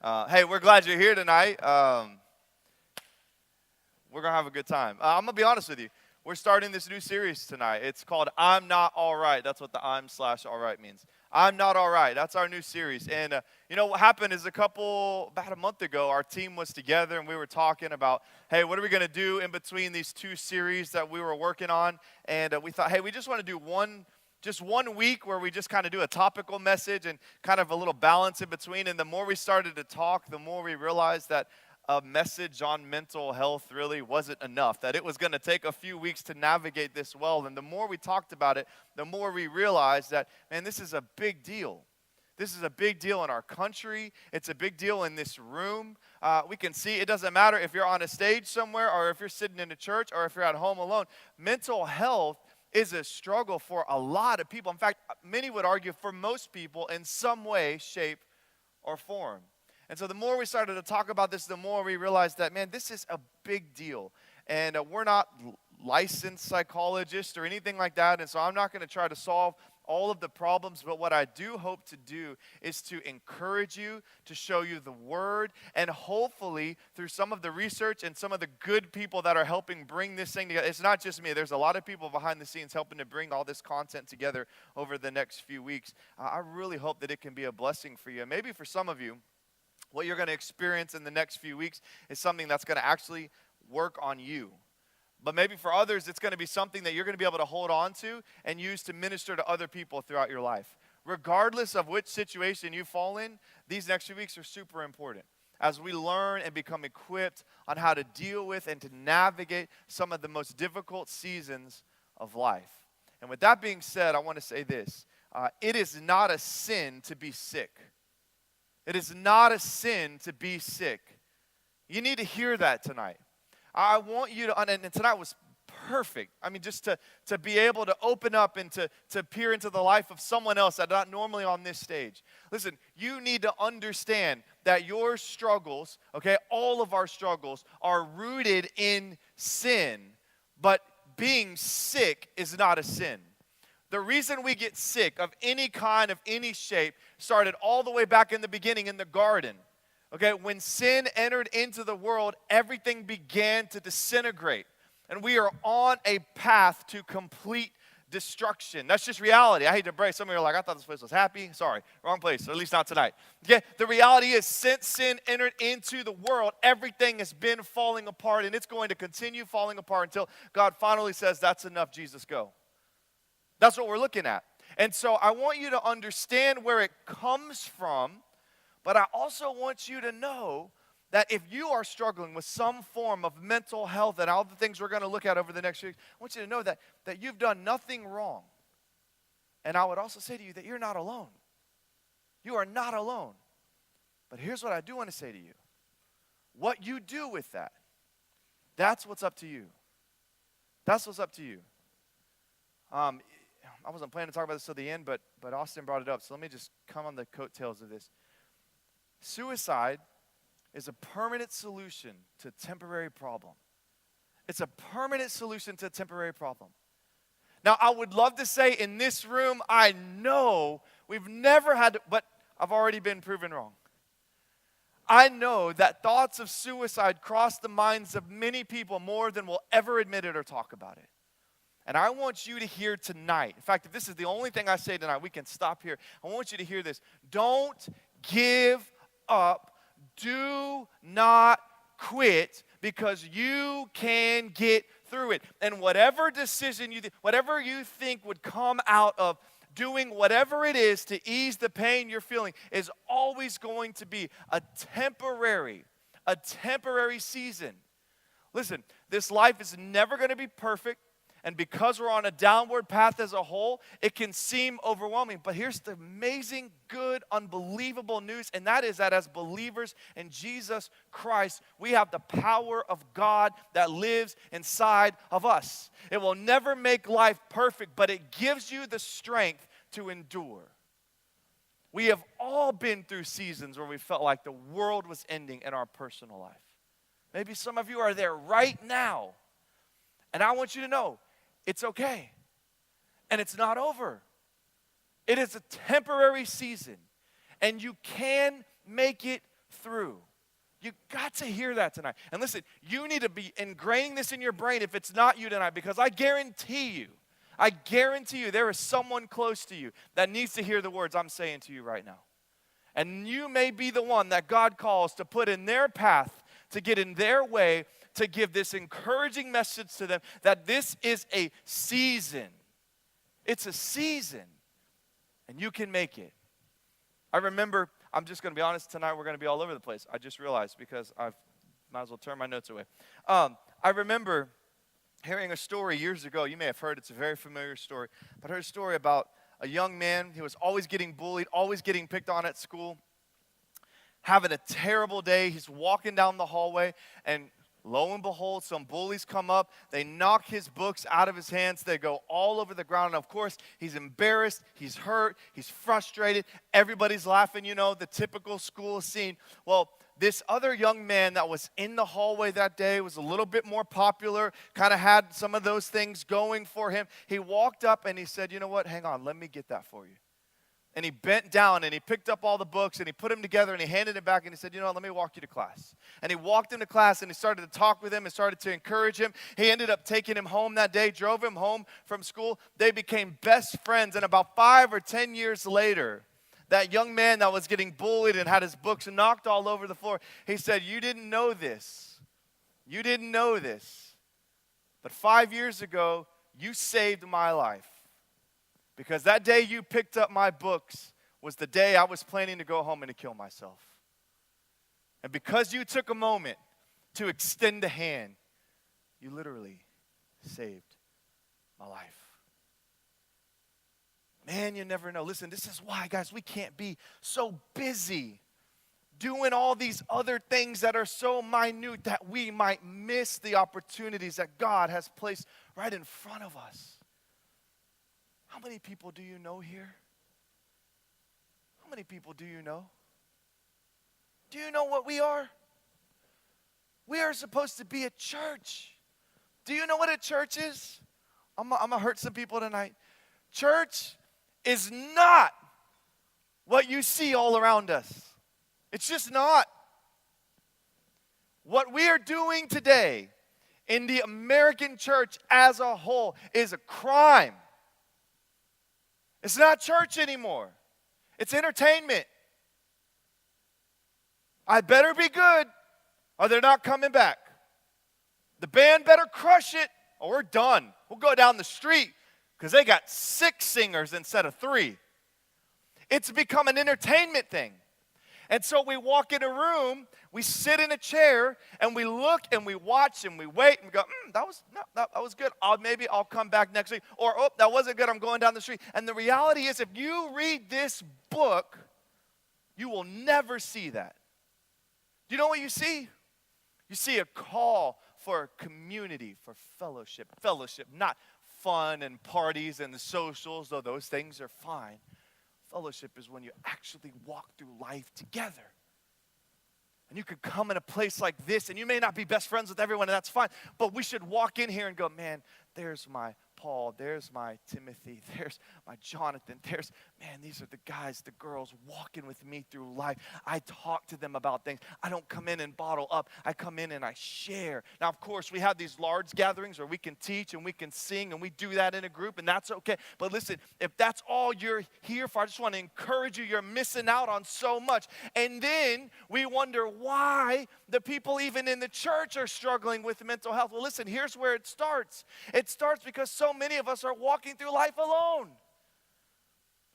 Hey, we're glad you're here tonight. We're going to have a good time. I'm going to be honest with you. We're starting this new series tonight. It's called I'm Not All Right. That's what the I'm/all right means. I'm Not All Right. That's our new series. And what happened is about a month ago, our team was together and we were talking about, hey, what are we going to do in between these two series that we were working on? And we thought, hey, we just want to do just 1 week where we just kind of do a topical message and kind of a little balance in between. And the more we started to talk, the more we realized that a message on mental health really wasn't enough, that it was going to take a few weeks to navigate this well. And the more we talked about it, the more we realized that, man, this is a big deal. This is a big deal in our country. It's a big deal in this room. We can see it doesn't matter if you're on a stage somewhere or if you're sitting in a church or if you're at home alone. Mental health is a struggle for a lot of people. In fact, many would argue for most people in some way, shape, or form. And so the more we started to talk about this, the more we realized that, man, this is a big deal. And we're not licensed psychologists or anything like that. And so I'm not going to try to solve all of the problems. But what I do hope to do is to encourage you, to show you the word, and hopefully through some of the research and some of the good people that are helping bring this thing together. It's not just me. There's a lot of people behind the scenes helping to bring all this content together over the next few weeks. I really hope that it can be a blessing for you. And maybe for some of you, what you're going to experience in the next few weeks is something that's going to actually work on you. But maybe for others, it's going to be something that you're going to be able to hold on to and use to minister to other people throughout your life. Regardless of which situation you fall in, these next few weeks are super important as we learn and become equipped on how to deal with and to navigate some of the most difficult seasons of life. And with that being said, I want to say this. It is not a sin to be sick. It is not a sin to be sick. You need to hear that tonight. I want you to, and tonight was perfect. I mean, just to be able to open up and to peer into the life of someone else that's not normally on this stage. Listen, you need to understand that your struggles, okay, all of our struggles are rooted in sin, but being sick is not a sin. The reason we get sick of any kind, of any shape, started all the way back in the beginning in the garden. Okay, when sin entered into the world, everything began to disintegrate. And we are on a path to complete destruction. That's just reality. I hate to break. Some of you are like, I thought this place was happy. Sorry, wrong place, or at least not tonight. Okay, the reality is since sin entered into the world, everything has been falling apart, and it's going to continue falling apart until God finally says, that's enough, Jesus, go. That's what we're looking at. And so I want you to understand where it comes from, but I also want you to know that if you are struggling with some form of mental health and all the things we're going to look at over the next week, I want you to know that you've done nothing wrong. And I would also say to you that you're not alone. You are not alone. But here's what I do want to say to you. What you do with that, that's what's up to you. That's what's up to you. I wasn't planning to talk about this till the end, but Austin brought it up, so let me just come on the coattails of this. Suicide is a permanent solution to a temporary problem. It's a permanent solution to a temporary problem. Now, I would love to say in this room, I know we've never had to, but I've already been proven wrong. I know that thoughts of suicide cross the minds of many people more than will ever admit it or talk about it. And I want you to hear tonight, in fact, if this is the only thing I say tonight, we can stop here. I want you to hear this. Don't give up. Do not quit because you can get through it. And whatever decision whatever you think would come out of doing whatever it is to ease the pain you're feeling is always going to be a temporary season. Listen, this life is never going to be perfect. And because we're on a downward path as a whole, it can seem overwhelming. But here's the amazing, good, unbelievable news, and that is that as believers in Jesus Christ, we have the power of God that lives inside of us. It will never make life perfect, but it gives you the strength to endure. We have all been through seasons where we felt like the world was ending in our personal life. Maybe some of you are there right now. And I want you to know, it's okay. And it's not over. It is a temporary season. And you can make it through. You got to hear that tonight. And listen, you need to be ingraining this in your brain if it's not you tonight, because I guarantee you there is someone close to you that needs to hear the words I'm saying to you right now. And you may be the one that God calls to put in their path, to get in their way, to give this encouraging message to them that this is a season. It's a season, and you can make it. I remember, I'm just going to be honest, tonight we're going to be all over the place. I just realized because I might as well turn my notes away. I remember hearing a story years ago. You may have heard, it's a very familiar story. But I heard a story about a young man. He was always getting bullied, always getting picked on at school, having a terrible day. He's walking down the hallway, and lo and behold, some bullies come up. They knock his books out of his hands. They go all over the ground. And of course, he's embarrassed. He's hurt. He's frustrated. Everybody's laughing, the typical school scene. Well, this other young man that was in the hallway that day was a little bit more popular, kind of had some of those things going for him. He walked up and he said, you know what? Hang on. Let me get that for you. And he bent down and he picked up all the books and he put them together and he handed it back and he said, you know what, let me walk you to class. And he walked into class and he started to talk with him and started to encourage him. He ended up taking him home that day, drove him home from school. They became best friends. And about 5 or 10 years later, that young man that was getting bullied and had his books knocked all over the floor, he said, you didn't know this. You didn't know this. But 5 years ago, you saved my life. Because that day you picked up my books was the day I was planning to go home and to kill myself. And because you took a moment to extend a hand, you literally saved my life. Man, you never know. Listen, this is why, guys, we can't be so busy doing all these other things that are so minute that we might miss the opportunities that God has placed right in front of us. How many people do you know here? How many people do you know? Do you know what we are? We are supposed to be a church. Do you know what a church is? I'm going to hurt some people tonight. Church is not what you see all around us. It's just not. What we are doing today in the American church as a whole is a crime. It's not church anymore. It's entertainment. I better be good or they're not coming back. The band better crush it or we're done. We'll go down the street because they got 6 singers instead of 3. It's become an entertainment thing. And so we walk in a room, we sit in a chair, and we look and we watch and we wait and we go, that was good. Maybe I'll come back next week. Or, that wasn't good. I'm going down the street. And the reality is, if you read this book, you will never see that. Do you know what you see? You see a call for community, for fellowship. Fellowship, not fun and parties and the socials, though those things are fine. Fellowship is when you actually walk through life together. And you could come in a place like this, and you may not be best friends with everyone, and that's fine. But we should walk in here and go, man, there's my Paul, there's my Timothy, there's my Jonathan, these are the guys, the girls walking with me through life. I talk to them about things. I don't come in and bottle up. I come in and I share. Now, of course, we have these large gatherings where we can teach and we can sing, and we do that in a group, and that's okay. But listen, if that's all you're here for, I just want to encourage you. You're missing out on so much. And then we wonder why the people even in the church are struggling with mental health. Well, listen, here's where it starts. It starts because so many of us are walking through life alone.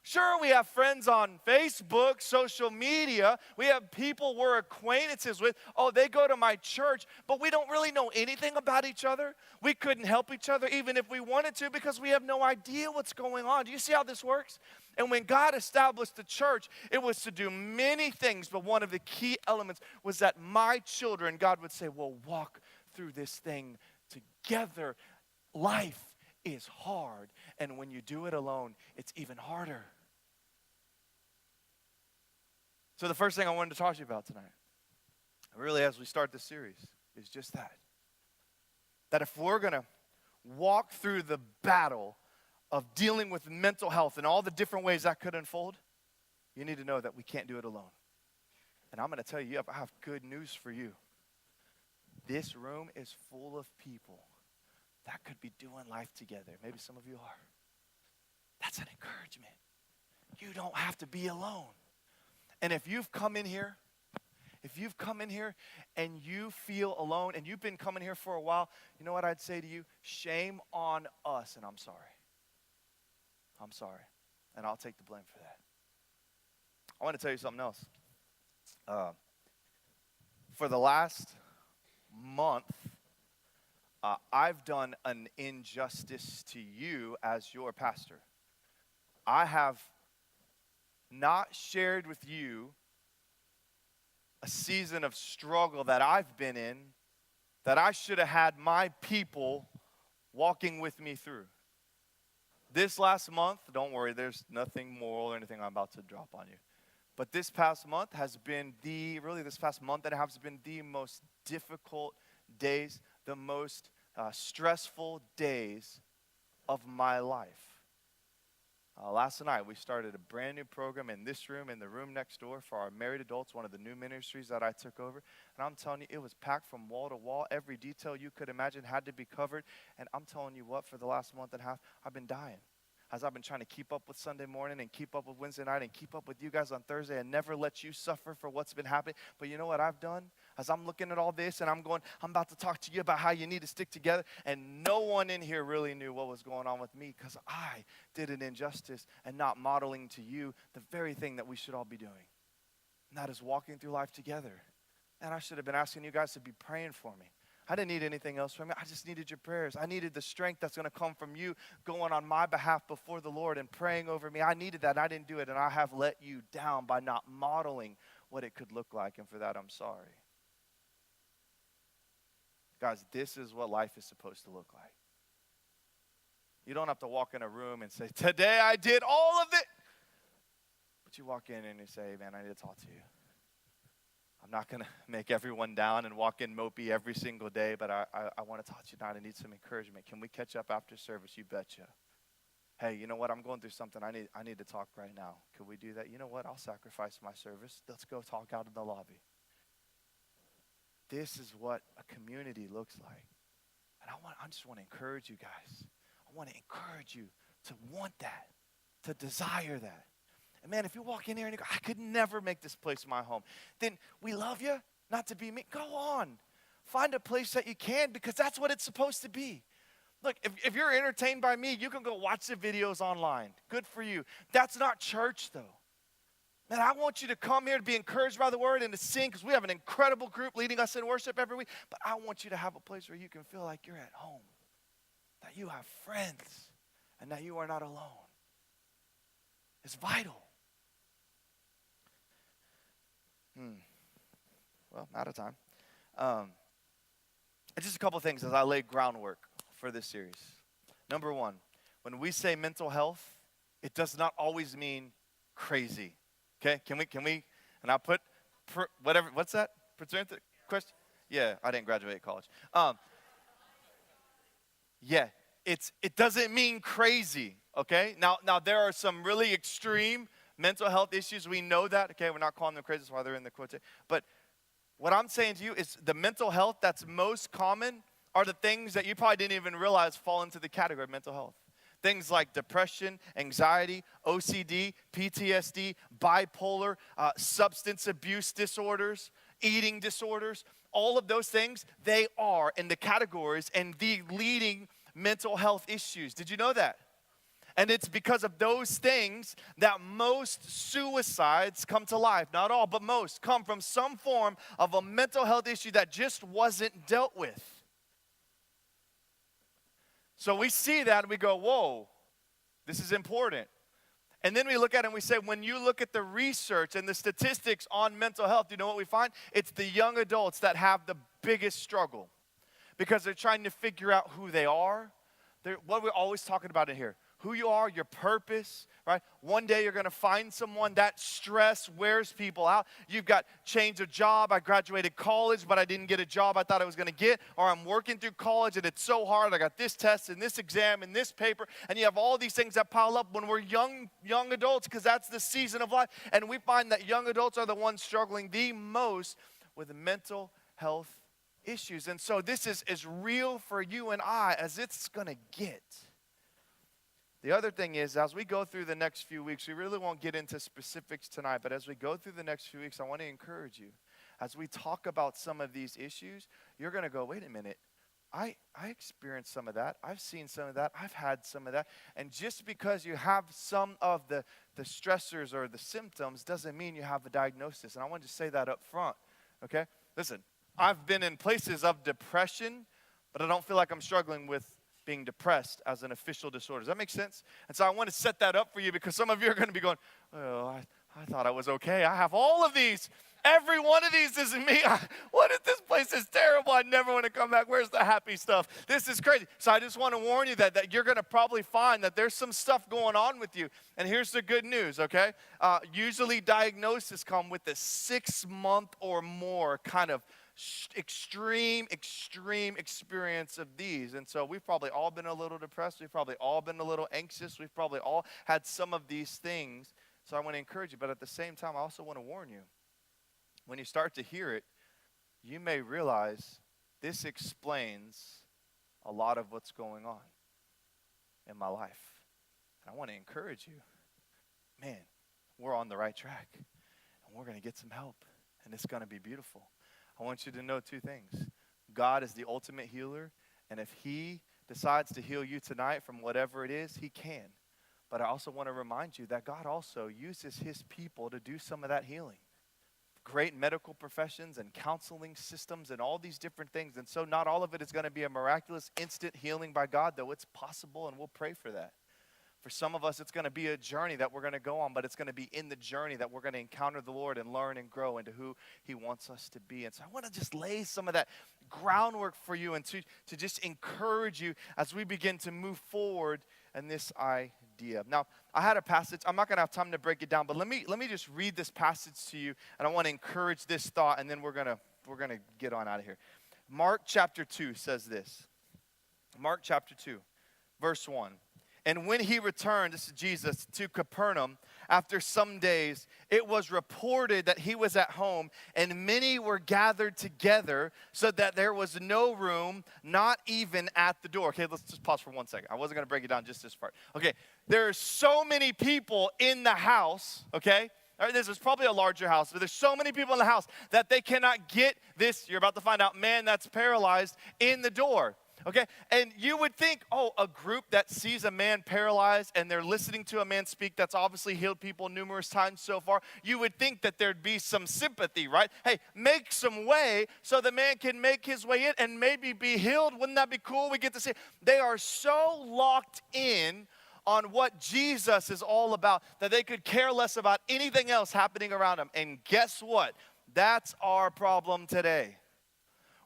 Sure, we have friends on Facebook, social media. We have people we're acquaintances with. Oh, they go to my church, but we don't really know anything about each other. We couldn't help each other even if we wanted to because we have no idea what's going on. Do you see how this works? And when God established the church, it was to do many things, but one of the key elements was that my children, God would say, well, walk through this thing together. Life is hard, and when you do it alone, it's even harder. So the first thing I wanted to talk to you about tonight, really as we start this series, is just that. That if we're going to walk through the battle of dealing with mental health and all the different ways that could unfold, you need to know that we can't do it alone. And I'm going to tell you, I have good news for you. This room is full of people that could be doing life together. Maybe some of you are. That's an encouragement. You don't have to be alone. And if you've come in here and you feel alone and you've been coming here for a while, you know what I'd say to you? Shame on us, and I'm sorry. I'm sorry. And I'll take the blame for that. I want to tell you something else. For the last month, I've done an injustice to you as your pastor. I have not shared with you a season of struggle that I've been in that I should have had my people walking with me through. This last month, don't worry, there's nothing moral or anything I'm about to drop on you. But this past month has been this past month and a half has been the most difficult days, the most stressful days of my life. Last night, we started a brand new program in this room, in the room next door for our married adults, one of the new ministries that I took over. And I'm telling you, it was packed from wall to wall. Every detail you could imagine had to be covered. And I'm telling you what, for the last month and a half, I've been dying. As I've been trying to keep up with Sunday morning and keep up with Wednesday night and keep up with you guys on Thursday and never let you suffer for what's been happening. But you know what I've done? As I'm looking at all this and I'm about to talk to you about how you need to stick together. And no one in here really knew what was going on with me because I did an injustice and not modeling to you the very thing that we should all be doing. And that is walking through life together. And I should have been asking you guys to be praying for me. I didn't need anything else from you. I just needed your prayers. I needed the strength that's going to come from you going on my behalf before the Lord and praying over me. I needed that, and I didn't do it, and I have let you down by not modeling what it could look like, and for that, I'm sorry. Guys, this is what life is supposed to look like. You don't have to walk in a room and say, today I did all of it. But you walk in and you say, man, I need to talk to you. I'm not going to make everyone down and walk in mopey every single day, but I want to talk to you tonight. I need some encouragement. Can we catch up after service? You betcha. Hey, you know what? I'm going through something. I need to talk right now. Could we do that? You know what? I'll sacrifice my service. Let's go talk out in the lobby. This is what a community looks like. And I just want to encourage you guys. I want to encourage you to want that, to desire that. And man, if you walk in here and you go, I could never make this place my home, then we love you, not to be me. Go on. Find a place that you can because that's what it's supposed to be. Look, if you're entertained by me, you can go watch the videos online. Good for you. That's not church, though. Man, I want you to come here to be encouraged by the word and to sing because we have an incredible group leading us in worship every week. But I want you to have a place where you can feel like you're at home, that you have friends, and that you are not alone. It's vital. Well, I'm out of time. Just a couple of things as I lay groundwork for this series. Number one, when we say mental health, it does not always mean crazy. Okay? Can we? And I put whatever. What's that? Question? Yeah, I didn't graduate college. Yeah, it doesn't mean crazy. Okay? Now there are some really extreme mental health issues, we know that. Okay, we're not calling them crazy, that's why they're in the quote. But what I'm saying to you is the mental health that's most common are the things that you probably didn't even realize fall into the category of mental health. Things like depression, anxiety, OCD, PTSD, bipolar, substance abuse disorders, eating disorders. All of those things, they are in the categories and the leading mental health issues. Did you know that? And it's because of those things that most suicides come to life. Not all, but most come from some form of a mental health issue that just wasn't dealt with. So we see that and we go, whoa, this is important. And then we look at it and we say, when you look at the research and the statistics on mental health, you know what we find? It's the young adults that have the biggest struggle because they're trying to figure out who they are. What we're always talking about in here. who you are, your purpose, right? One day you're going to find someone. That stress wears people out. You've got change of job. I graduated college, but I didn't get a job I thought I was going to get. Or I'm working through college and it's so hard. I got this test and this exam and this paper. And you have all these things that pile up when we're young adults, because that's the season of life. And we find that young adults are the ones struggling the most with mental health issues. And so this is as real for you and I as it's going to get. The other thing is, as we go through the next few weeks, we really won't get into specifics tonight, but as we go through the next few weeks, I want to encourage you. As we talk about some of these issues, you're going to go, wait a minute, I experienced some of that. I've seen some of that. I've had some of that. And just because you have some of the stressors or the symptoms doesn't mean you have a diagnosis. And I want to say that up front, okay? Listen, I've been in places of depression, but I don't feel like I'm struggling with being depressed as an official disorder. Does that make sense? And so I want to set that up for you, because some of you are going to be going, oh, I thought I was okay. I have all of these. Every one of these isn't me. What if this place is terrible? I never want to come back. Where's the happy stuff? This is crazy. So I just want to warn you that you're going to probably find that there's some stuff going on with you. And here's the good news, okay? Usually diagnoses come with a 6-month or more kind of extreme experience of these. And so we've probably all been a little depressed. We've probably all been a little anxious. We've probably all had some of these things. So I want to encourage you. But at the same time, I also want to warn you. When you start to hear it, you may realize this explains a lot of what's going on in my life. And I want to encourage you. Man, we're on the right track. And we're going to get some help. And it's going to be beautiful. I want you to know 2 things. God is the ultimate healer, and if he decides to heal you tonight from whatever it is, he can. But I also want to remind you that God also uses his people to do some of that healing. Great medical professions and counseling systems and all these different things. And so not all of it is going to be a miraculous instant healing by God, though it's possible, and we'll pray for that. For some of us, it's going to be a journey that we're going to go on, but it's going to be in the journey that we're going to encounter the Lord and learn and grow into who he wants us to be. And so I want to just lay some of that groundwork for you and to just encourage you as we begin to move forward in this idea. Now, I had a passage. I'm not going to have time to break it down, but let me just read this passage to you, and I want to encourage this thought, and then we're going to get on out of here. Mark chapter 2 says this. Mark chapter 2, verse 1. And when he returned, this is Jesus, to Capernaum, after some days, it was reported that he was at home, and many were gathered together, so that there was no room, not even at the door. Okay, let's just pause for 1 second. I wasn't going to break it down, just this part. Okay, there are so many people in the house, okay? This is probably a larger house, but there's so many people in the house that they cannot get this, you're about to find out, man that's paralyzed in the door. Okay, and you would think, a group that sees a man paralyzed and they're listening to a man speak that's obviously healed people numerous times so far, you would think that there'd be some sympathy, right? Hey, make some way so the man can make his way in and maybe be healed. Wouldn't that be cool? We get to see. They are so locked in on what Jesus is all about that they could care less about anything else happening around them. And guess what? That's our problem today.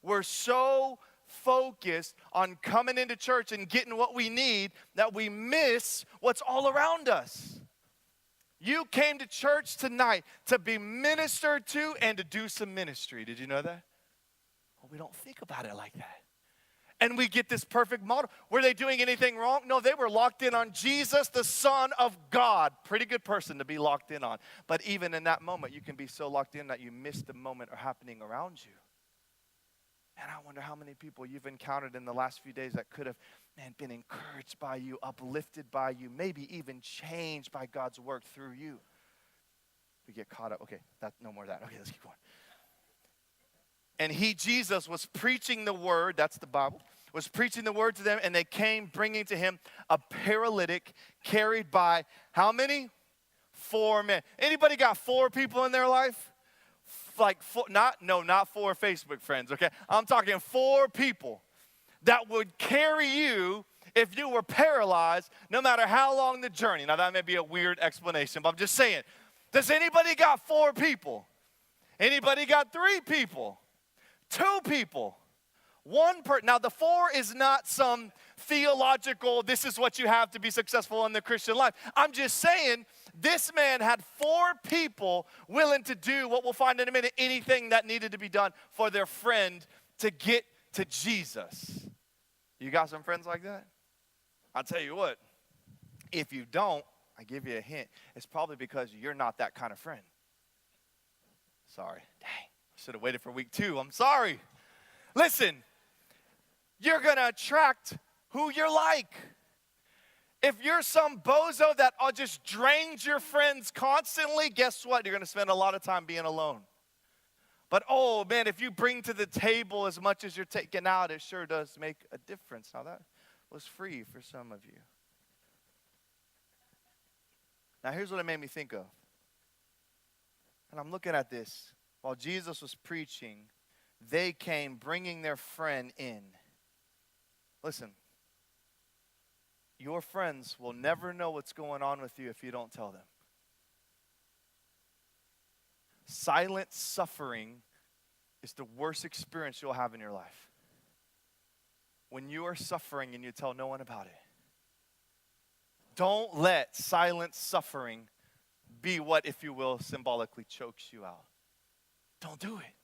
We're so focused on coming into church and getting what we need that we miss what's all around us. You came to church tonight to be ministered to and to do some ministry. Did you know that? Well, we don't think about it like that. And we get this perfect model. Were they doing anything wrong? No, they were locked in on Jesus, the Son of God. Pretty good person to be locked in on. But even in that moment, you can be so locked in that you miss the moment happening around you. And I wonder how many people you've encountered in the last few days that could have, been encouraged by you, uplifted by you, maybe even changed by God's work through you. We get caught up. Okay, no more of that. Okay, let's keep going. And he, Jesus, was preaching the word, that's the Bible, was preaching the word to them, and they came bringing to him a paralytic carried by how many? 4 men. Anybody got 4 people in their life? Like not 4 Facebook friends, okay? I'm talking 4 people that would carry you if you were paralyzed, no matter how long the journey. Now, that may be a weird explanation, but I'm just saying. Does anybody got 4 people? Anybody got 3 people? 2 people? 1 person. Now, the 4 is not some theological, this is what you have to be successful in the Christian life. I'm just saying, this man had 4 people willing to do what we'll find in a minute, anything that needed to be done for their friend to get to Jesus. You got some friends like that? I'll tell you what, if you don't, I give you a hint, it's probably because you're not that kind of friend. Sorry. Dang, I should have waited for week 2. I'm sorry. Listen, you're going to attract who you're like. If you're some bozo that just drains your friends constantly, guess what? You're going to spend a lot of time being alone. But oh man, if you bring to the table as much as you're taking out, it sure does make a difference. Now that was free for some of you. Now here's what it made me think of. And I'm looking at this. While Jesus was preaching, they came bringing their friend in. Listen, your friends will never know what's going on with you if you don't tell them. Silent suffering is the worst experience you'll have in your life. When you are suffering and you tell no one about it. Don't let silent suffering be what, if you will, symbolically chokes you out. Don't do it.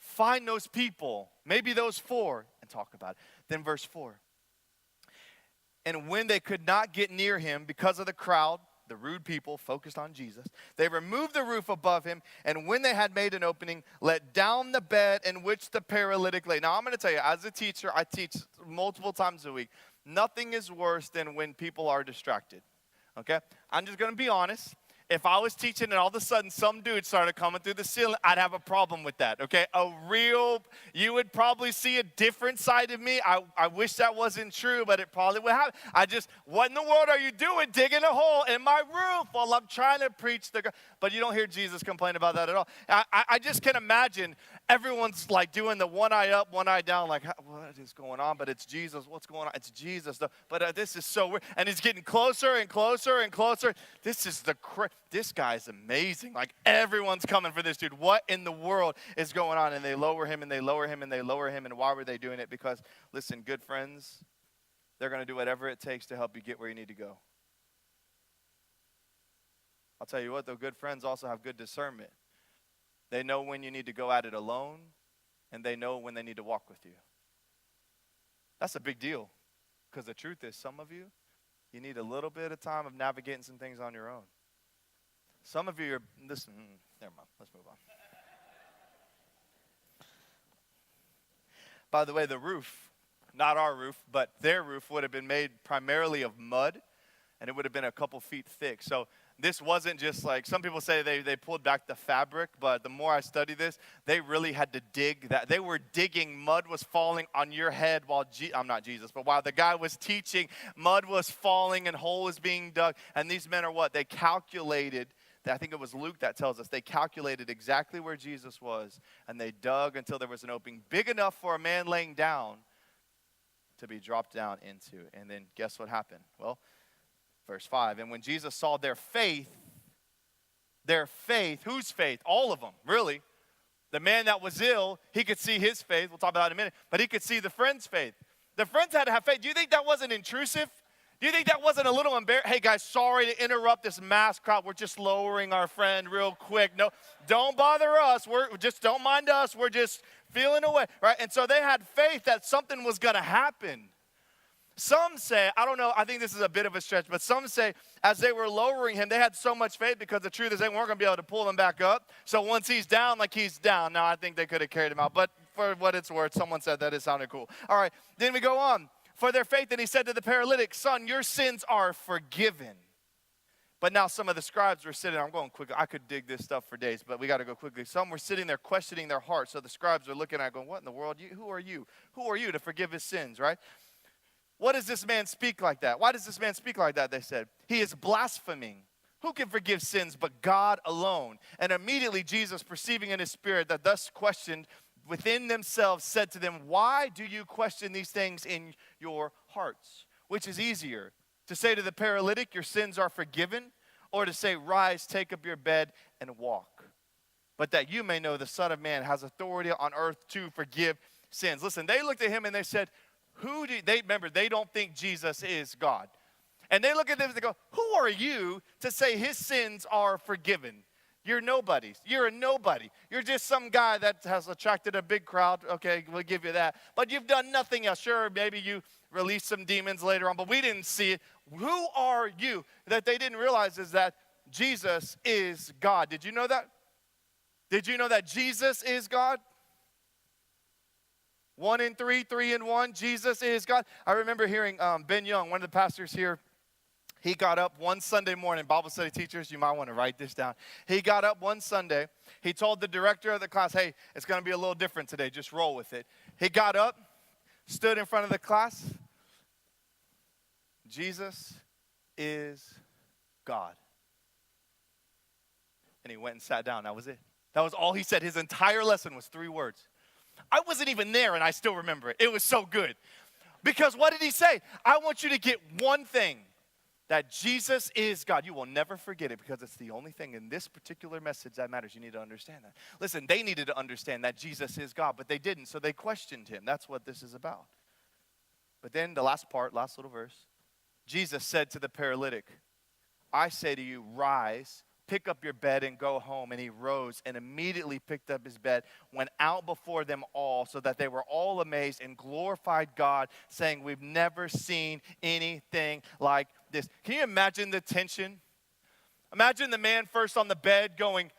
Find those people, maybe those 4, and talk about it. Then verse 4. And when they could not get near him because of the crowd, the rude people focused on Jesus, they removed the roof above him, and when they had made an opening, let down the bed in which the paralytic lay. Now I'm going to tell you, as a teacher, I teach multiple times a week. Nothing is worse than when people are distracted, okay? I'm just going to be honest. If I was teaching and all of a sudden some dude started coming through the ceiling, I'd have a problem with that, okay? You would probably see a different side of me. I wish that wasn't true, but it probably would happen. What in the world are you doing digging a hole in my roof while I'm trying to preach the gospel? But you don't hear Jesus complain about that at all. I just can imagine everyone's like doing the one eye up, one eye down, like, what is going on? But it's Jesus. What's going on? It's Jesus. But this is so weird. And he's getting closer and closer and closer. This guy's amazing. Like, everyone's coming for this dude. What in the world is going on? And they lower him and they lower him and they lower him. And why were they doing it? Because, listen, good friends, they're going to do whatever it takes to help you get where you need to go. I'll tell you what, though, good friends also have good discernment. They know when you need to go at it alone, and they know when they need to walk with you. That's a big deal, because the truth is, some of you need a little bit of time of navigating some things on your own. Some of you are, listen, never mind, let's move on. By the way, the roof, not our roof, but their roof would have been made primarily of mud, and it would have been a couple feet thick. So this wasn't just like, some people say they pulled back the fabric, but the more I study this, they really had to dig that. They were digging, mud was falling on your head while, I'm not Jesus, but while the guy was teaching, mud was falling and hole was being dug. And these men are what? They calculated, I think it was Luke that tells us, they calculated exactly where Jesus was, and they dug until there was an opening big enough for a man laying down to be dropped down into. And then guess what happened? Well, verse 5, and when Jesus saw their faith, whose faith? All of them, really. The man that was ill, he could see his faith. We'll talk about that in a minute. But he could see the friend's faith. The friends had to have faith. Do you think that wasn't intrusive? Do you think that wasn't a little embarrassing? Hey, guys, sorry to interrupt this mass crowd. We're just lowering our friend real quick. No, don't bother us. Don't mind us. We're just feeling away, right? And so they had faith that something was going to happen. Some say, I don't know, I think this is a bit of a stretch, but some say as they were lowering him, they had so much faith because the truth is they weren't going to be able to pull him back up. So once he's down, like he's down. Now I think they could have carried him out, but for what it's worth, someone said that it sounded cool. All right, then we go on. For their faith, and he said to the paralytic, son, your sins are forgiven. But now some of the scribes were sitting, I'm going quickly. I could dig this stuff for days, but we got to go quickly. Some were sitting there questioning their hearts. So the scribes were looking at it going, what in the world? Who are you? Who are you to forgive his sins, right? What does this man speak like that? Why does this man speak like that? They said, he is blaspheming. Who can forgive sins but God alone? And immediately Jesus, perceiving in his spirit that thus questioned within themselves, said to them, why do you question these things in your hearts? Which is easier, to say to the paralytic, your sins are forgiven, or to say, rise, take up your bed, and walk? But that you may know the Son of Man has authority on earth to forgive sins. Listen, they looked at him and they said, they don't think Jesus is God. And they look at them and they go, who are you to say his sins are forgiven? You're nobody. You're a nobody. You're just some guy that has attracted a big crowd. Okay, we'll give you that. But you've done nothing else. Sure, maybe you released some demons later on, but we didn't see it. Who are you? That they didn't realize is that Jesus is God. Did you know that? Did you know that Jesus is God? 1 in 3, 3 in 1, Jesus is God. I remember hearing Ben Young, one of the pastors here, he got up one Sunday morning. Bible study teachers, you might want to write this down. He got up one Sunday. He told the director of the class, hey, it's going to be a little different today. Just roll with it. He got up, stood in front of the class. Jesus is God. And he went and sat down. That was it. That was all he said. His entire lesson was 3 words. I wasn't even there, and I still remember it. It was so good. Because what did he say? I want you to get one thing, that Jesus is God. You will never forget it because it's the only thing in this particular message that matters. You need to understand that. Listen, they needed to understand that Jesus is God, but they didn't, so they questioned him. That's what this is about. But then the last part, last little verse, Jesus said to the paralytic, I say to you, rise, pick up your bed and go home. And he rose and immediately picked up his bed, went out before them all so that they were all amazed and glorified God, saying, we've never seen anything like this. Can you imagine the tension? Imagine the man first on the bed going,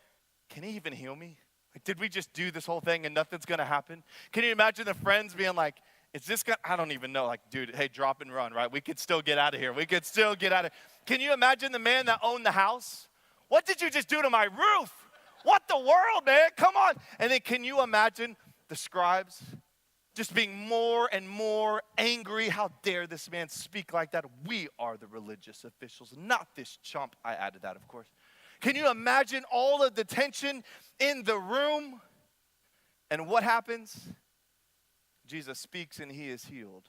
can he even heal me? Like, did we just do this whole thing and nothing's going to happen? Can you imagine the friends being like, is this going to, I don't even know, like, dude, hey, drop and run, right? We could still get out of here. We could still get out of here. Can you imagine the man that owned the house? What did you just do to my roof? What the world, man? Come on. And then can you imagine the scribes just being more and more angry? How dare this man speak like that? We are the religious officials, not this chump. I added that, of course. Can you imagine all of the tension in the room? And what happens? Jesus speaks and he is healed.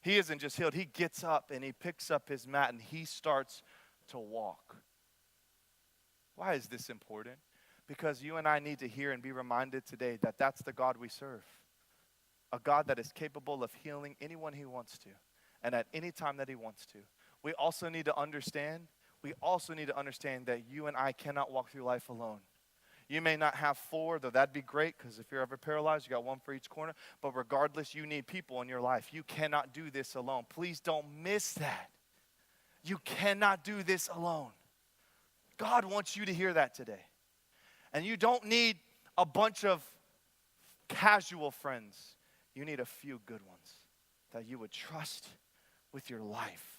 He isn't just healed. He gets up and he picks up his mat and he starts to walk. Why is this important? Because you and I need to hear and be reminded today that that's the God we serve. A God that is capable of healing anyone he wants to and at any time that he wants to. We also need to understand that you and I cannot walk through life alone. You may not have 4, though that'd be great because if you're ever paralyzed, you got 1 for each corner. But regardless, you need people in your life. You cannot do this alone. Please don't miss that. You cannot do this alone. God wants you to hear that today. And you don't need a bunch of casual friends. You need a few good ones that you would trust with your life.